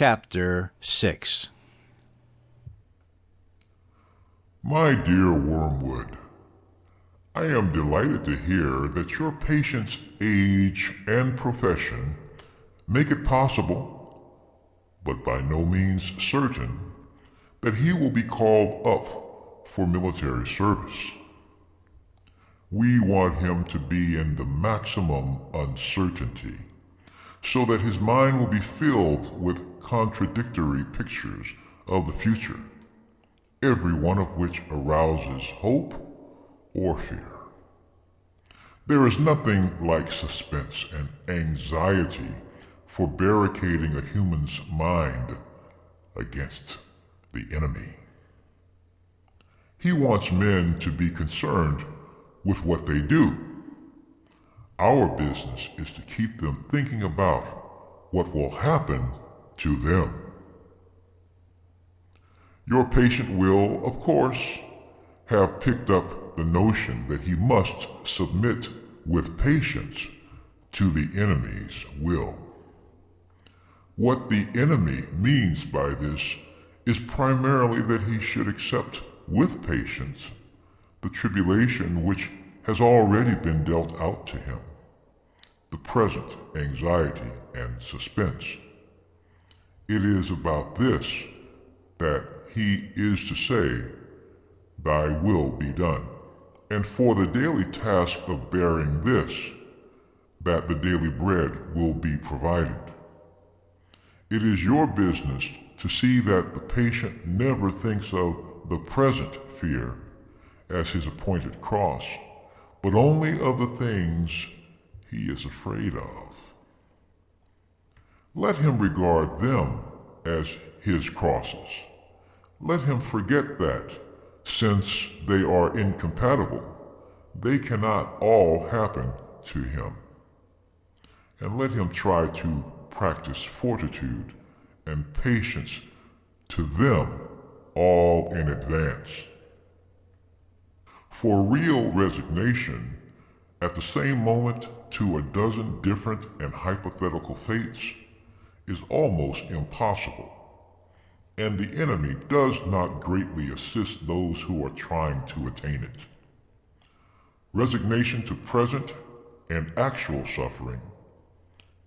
Chapter 6. My dear Wormwood, I am delighted to hear that your patient's age and profession make it possible, but by no means certain, that he will be called up for military service. We want him to be in the maximum uncertainty, so that his mind will be filled with contradictory pictures of the future, every one of which arouses hope or fear. There is nothing like suspense and anxiety for barricading a human's mind against the enemy. He wants men to be concerned with what they do. Our business is to keep them thinking about what will happen to them. Your patient will, of course, have picked up the notion that he must submit with patience to the enemy's will. What the enemy means by this is primarily that he should accept with patience the tribulation which has already been dealt out to him, the present anxiety and suspense. It is about this that he is to say, "Thy will be done," and for the daily task of bearing this, that the daily bread will be provided. It is your business to see that the patient never thinks of the present fear as his appointed cross, but only of the things he is afraid of. Let him regard them as his crosses. Let him forget that, since they are incompatible, they cannot all happen to him. And let him try to practice fortitude and patience to them all in advance. For real resignation, at the same moment to a dozen different and hypothetical fates, is almost impossible, and the enemy does not greatly assist those who are trying to attain it. Resignation to present and actual suffering,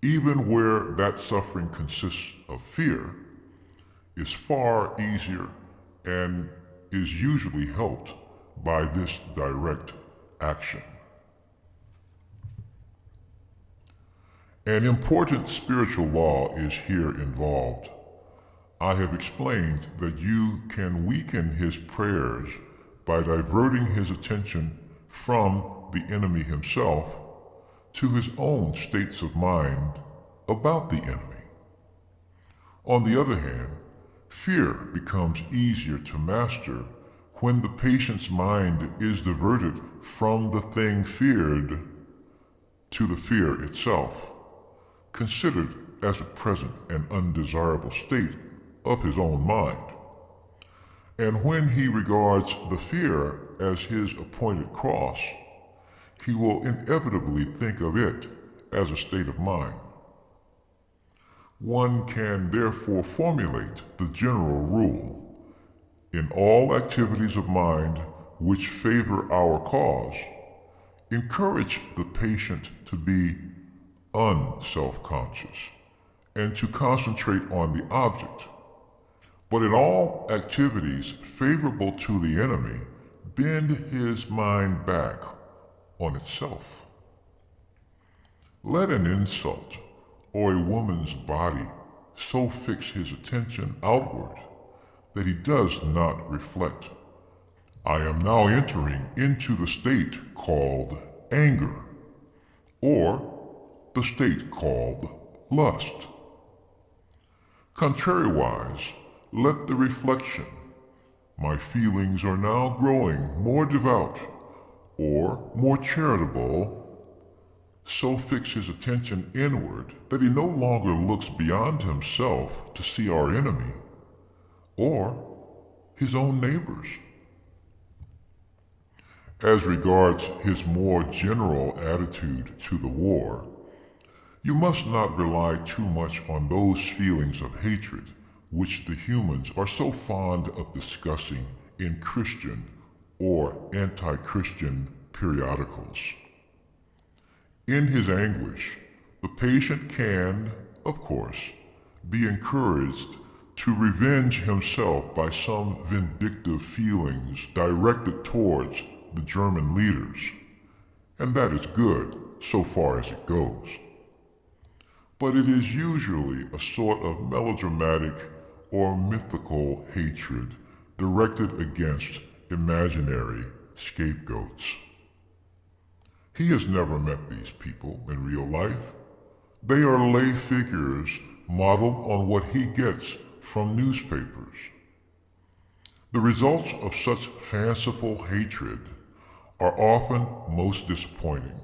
even where that suffering consists of fear, is far easier and is usually helped by this direct action. An important spiritual law is here involved. I have explained that you can weaken his prayers by diverting his attention from the enemy himself to his own states of mind about the enemy. On the other hand, fear becomes easier to master when the patient's mind is diverted from the thing feared to the fear itself, considered as a present and undesirable state of his own mind. And when he regards the fear as his appointed cross, he will inevitably think of it as a state of mind. One can therefore formulate the general rule: in all activities of mind which favor our cause, encourage the patient to be unself-conscious and to concentrate on the object. But in all activities favorable to the enemy, bend his mind back on itself. Let an insult or a woman's body so fix his attention outward that he does not reflect, "I am now entering into the state called anger," or the state called lust. Contrariwise, let the reflection, "My feelings are now growing more devout," or more charitable, so fix his attention inward that he no longer looks beyond himself to see our enemy or his own neighbors. As regards his more general attitude to the war, You must not rely too much on those feelings of hatred which the humans are so fond of discussing in Christian or anti-Christian periodicals. In his anguish, the patient can, of course, be encouraged to revenge himself by some vindictive feelings directed towards the German leaders, and that is good so far as it goes. But it is usually a sort of melodramatic or mythical hatred directed against imaginary scapegoats. He has never met these people in real life. They are lay figures modeled on what he gets from newspapers. The results of such fanciful hatred are often most disappointing,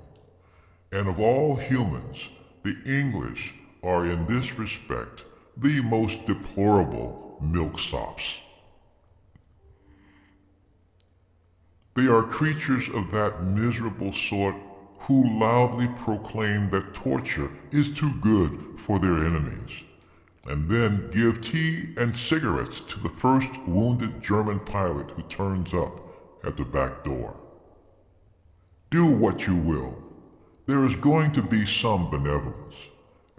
and of all humans, the English are in this respect the most deplorable milksops. They are creatures of that miserable sort who loudly proclaim that torture is too good for their enemies, and then give tea and cigarettes to the first wounded German pilot who turns up at the back door. Do what you will, there is going to be some benevolence,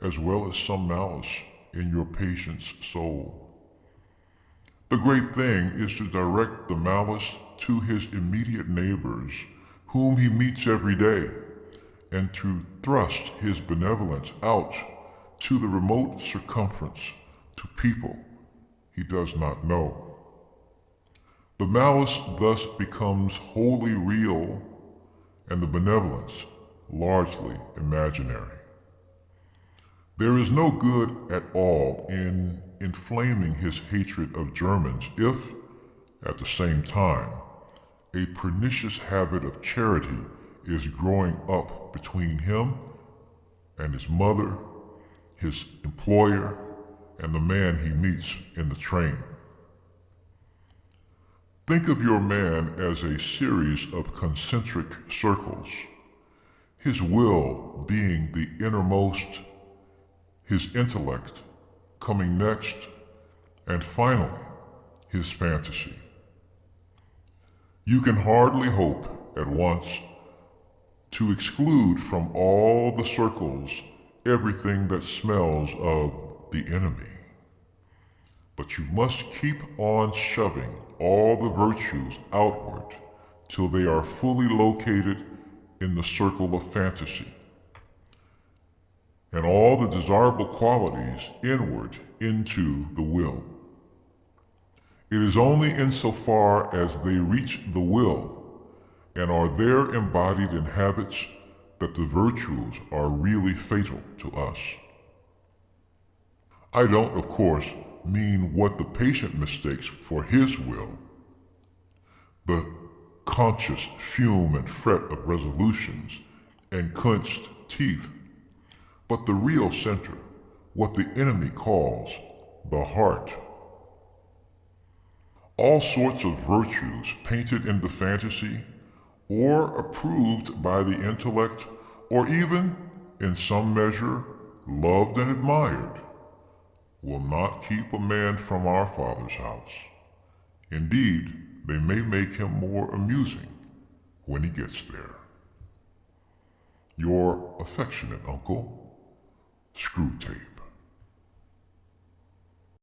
as well as some malice in your patient's soul. The great thing is to direct the malice to his immediate neighbors, whom he meets every day, and to thrust his benevolence out to the remote circumference, to people he does not know. The malice thus becomes wholly real, and the benevolence largely imaginary. There is no good at all in inflaming his hatred of Germans if, at the same time, a pernicious habit of charity is growing up between him and his mother, his employer, and the man he meets in the train. Think of your man as a series of concentric circles, his will being the innermost, his intellect coming next, and finally, his fantasy. You can hardly hope at once to exclude from all the circles everything that smells of the enemy. But you must keep on shoving all the virtues outward till they are fully located in the circle of fantasy, and all the desirable qualities inward into the will. It is only insofar as they reach the will and are there embodied in habits that the virtues are really fatal to us. I don't, of course, mean what the patient mistakes for his will, the conscious fume and fret of resolutions and clenched teeth, but the real center, what the enemy calls the heart. All sorts of virtues painted in the fantasy, or approved by the intellect, or even, in some measure, loved and admired, will not keep a man from our Father's house. Indeed, they may make him more amusing when he gets there. Your affectionate uncle, Screwtape.